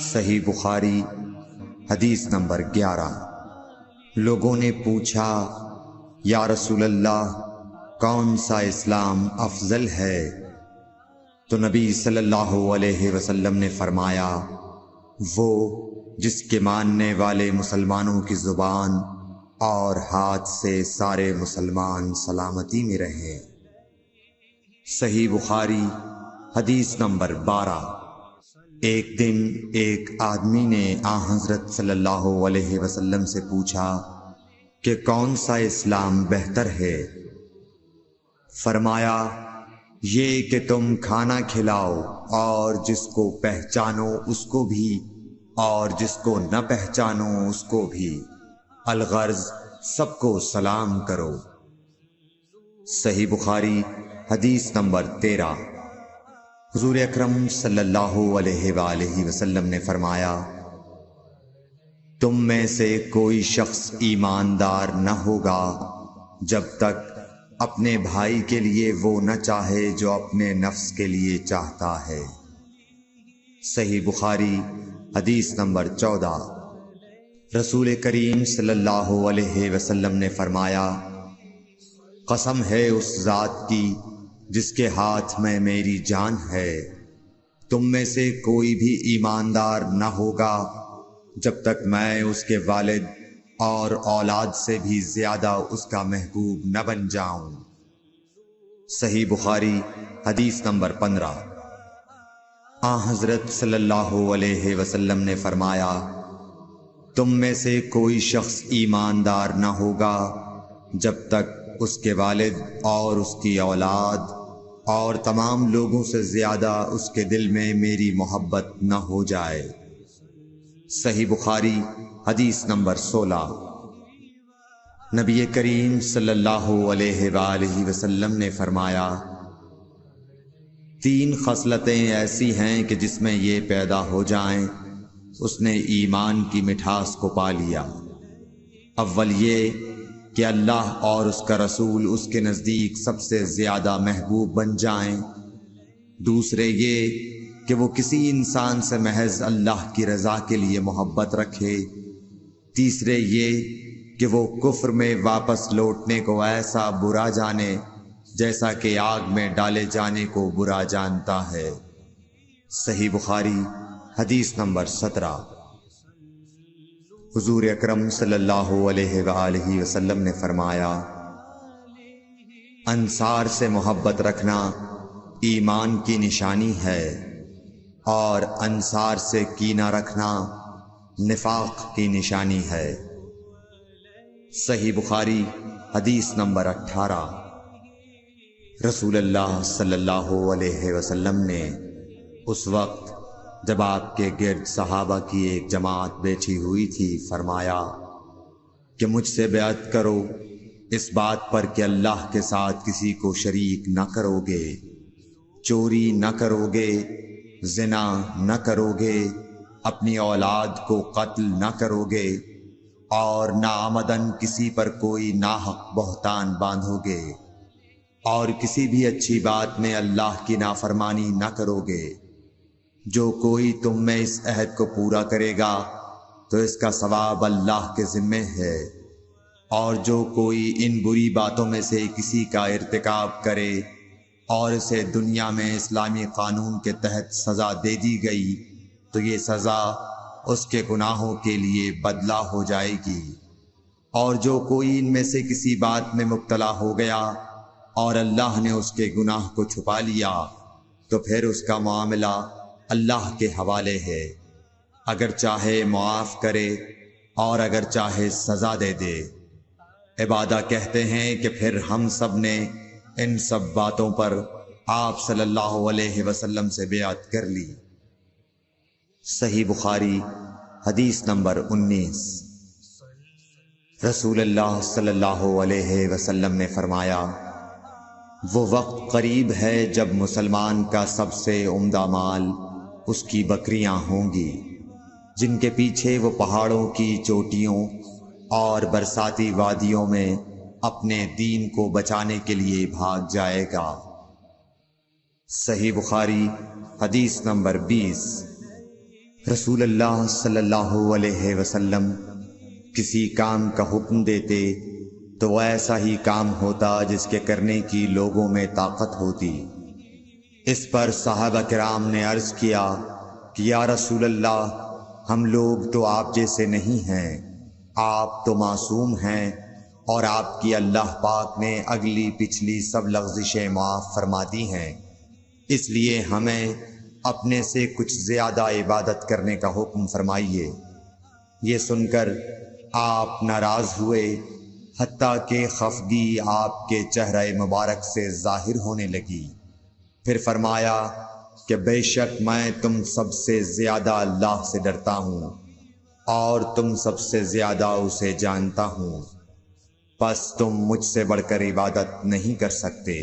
صحیح بخاری حدیث نمبر 11۔ لوگوں نے پوچھا یا رسول اللہ کون سا اسلام افضل ہے؟ تو نبی صلی اللہ علیہ وسلم نے فرمایا وہ جس کے ماننے والے مسلمانوں کی زبان اور ہاتھ سے سارے مسلمان سلامتی میں رہیں۔ صحیح بخاری حدیث نمبر 12۔ ایک دن ایک آدمی نے حضرت صلی اللہ علیہ وسلم سے پوچھا کہ کون سا اسلام بہتر ہے؟ فرمایا یہ کہ تم کھانا کھلاؤ اور جس کو پہچانو اس کو بھی اور جس کو نہ پہچانو اس کو بھی، الغرض سب کو سلام کرو۔ صحیح بخاری حدیث نمبر 13۔ حضور اکرم صلی اللہ علیہ وآلہ وسلم نے فرمایا تم میں سے کوئی شخص ایماندار نہ ہوگا جب تک اپنے بھائی کے لیے وہ نہ چاہے جو اپنے نفس کے لیے چاہتا ہے۔ صحیح بخاری حدیث نمبر 14۔ رسول کریم صلی اللہ علیہ وسلم نے فرمایا قسم ہے اس ذات کی جس کے ہاتھ میں میری جان ہے، تم میں سے کوئی بھی ایماندار نہ ہوگا جب تک میں اس کے والد اور اولاد سے بھی زیادہ اس کا محبوب نہ بن جاؤں۔ صحیح بخاری حدیث نمبر 15۔ حضرت صلی اللہ علیہ وسلم نے فرمایا تم میں سے کوئی شخص ایماندار نہ ہوگا جب تک اس کے والد اور اس کی اولاد اور تمام لوگوں سے زیادہ اس کے دل میں میری محبت نہ ہو جائے۔ صحیح بخاری حدیث نمبر 16۔ نبی کریم صلی اللہ علیہ وآلہ وسلم نے فرمایا 3 خصلتیں ایسی ہیں کہ جس میں یہ پیدا ہو جائیں اس نے ایمان کی مٹھاس کو پا لیا۔ اول یہ کہ اللہ اور اس کا رسول اس کے نزدیک سب سے زیادہ محبوب بن جائیں، دوسرے یہ کہ وہ کسی انسان سے محض اللہ کی رضا کے لیے محبت رکھے، تیسرے یہ کہ وہ کفر میں واپس لوٹنے کو ایسا برا جانے جیسا کہ آگ میں ڈالے جانے کو برا جانتا ہے۔ صحیح بخاری حدیث نمبر 17۔ حضور اکرم صلی اللہ علیہ وآلہ وسلم نے فرمایا انصار سے محبت رکھنا ایمان کی نشانی ہے اور انصار سے کینہ رکھنا نفاق کی نشانی ہے۔ صحیح بخاری حدیث نمبر 18۔ رسول اللہ صلی اللہ علیہ وسلم نے اس وقت جب آپ کے گرد صحابہ کی ایک جماعت بیٹھی ہوئی تھی فرمایا کہ مجھ سے بیعت کرو اس بات پر کہ اللہ کے ساتھ کسی کو شریک نہ کرو گے، چوری نہ کرو گے، زنا نہ کرو گے، اپنی اولاد کو قتل نہ کرو گے اور ناعمدن کسی پر کوئی ناحق بہتان باندھو گے، اور کسی بھی اچھی بات میں اللہ کی نافرمانی نہ کرو گے۔ جو کوئی تم میں اس عہد کو پورا کرے گا تو اس کا ثواب اللہ کے ذمے ہے، اور جو کوئی ان بری باتوں میں سے کسی کا ارتکاب کرے اور اسے دنیا میں اسلامی قانون کے تحت سزا دے دی گئی تو یہ سزا اس کے گناہوں کے لیے بدلہ ہو جائے گی، اور جو کوئی ان میں سے کسی بات میں مبتلا ہو گیا اور اللہ نے اس کے گناہ کو چھپا لیا تو پھر اس کا معاملہ اللہ کے حوالے ہے، اگر چاہے معاف کرے اور اگر چاہے سزا دے دے۔ عبادہ کہتے ہیں کہ پھر ہم سب نے ان سب باتوں پر آپ صلی اللہ علیہ وسلم سے بیعت کر لی۔ صحیح بخاری حدیث نمبر 19۔ رسول اللہ صلی اللہ علیہ وسلم نے فرمایا وہ وقت قریب ہے جب مسلمان کا سب سے عمدہ مال اس کی بکریاں ہوں گی، جن کے پیچھے وہ پہاڑوں کی چوٹیوں اور برساتی وادیوں میں اپنے دین کو بچانے کے لیے بھاگ جائے گا۔ صحیح بخاری حدیث نمبر 20۔ رسول اللہ صلی اللہ علیہ وسلم کسی کام کا حکم دیتے تو وہ ایسا ہی کام ہوتا جس کے کرنے کی لوگوں میں طاقت ہوتی۔ اس پر صحابہ کرام نے عرض کیا کہ یا رسول اللہ، ہم لوگ تو آپ جیسے نہیں ہیں، آپ تو معصوم ہیں اور آپ کی اللہ پاک نے اگلی پچھلی سب لغزشیں معاف فرما دی ہیں، اس لیے ہمیں اپنے سے کچھ زیادہ عبادت کرنے کا حکم فرمائیے۔ یہ سن کر آپ ناراض ہوئے، حتیٰ کہ خفگی آپ کے چہرہ مبارک سے ظاہر ہونے لگی۔ پھر فرمایا کہ بے شک میں تم سب سے زیادہ اللہ سے ڈرتا ہوں اور تم سب سے زیادہ اسے جانتا ہوں، پس تم مجھ سے بڑھ کر عبادت نہیں کر سکتے۔